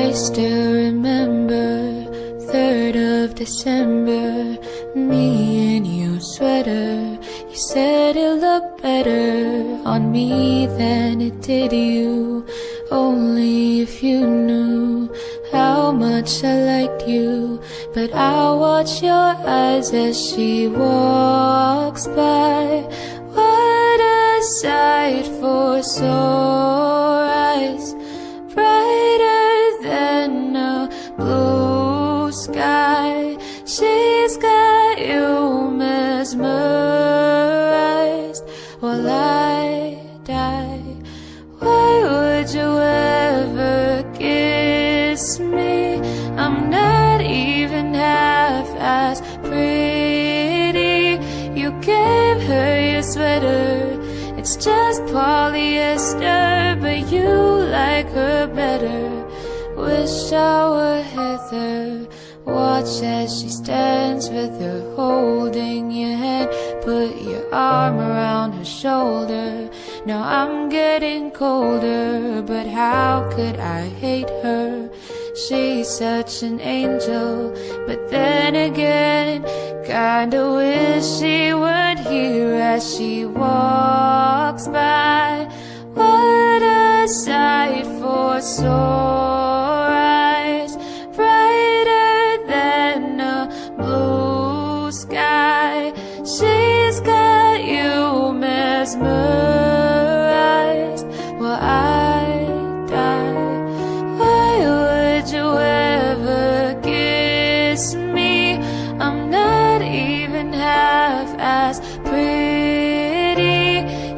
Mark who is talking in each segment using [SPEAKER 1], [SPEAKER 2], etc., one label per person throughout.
[SPEAKER 1] I still remember 3rd of December, me in your sweater. You said it looked better on me than it did you. Only if you knew how much I liked you. But I'll watch your eyes as she walks by. What a sight for sore eyes, brighter than a blue sky. She's got you mesmerized while I die. Why would you ever kiss me? I'm not even half as pretty. You gave her your sweater, it's just polyester, but you like her better. Wish I were Heather. Watch as she stands with her holding your hand. Put your arm around her shoulder. Now I'm getting colder, but how could I hate her? She's such an angel, but then again, kinda wish she weren't here as she walks by. What a sight for sore eyes, brighter than a blue sky. She's got you mesmerized while I die. Why would you ever kiss me? I'm not even half as pretty.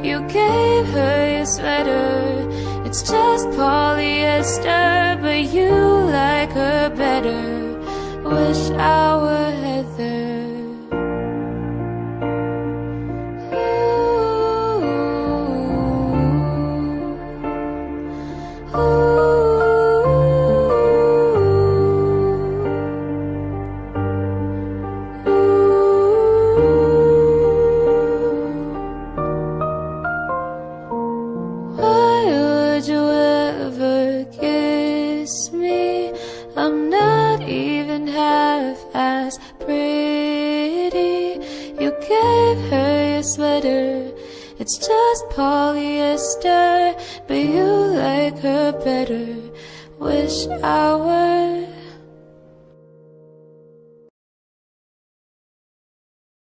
[SPEAKER 1] You gave her your sweater, it's just polyester, but you like her better. Wish I were Heather. I'm not even half as pretty. You gave her your sweater, it's just polyester, but you like her better. Wish I were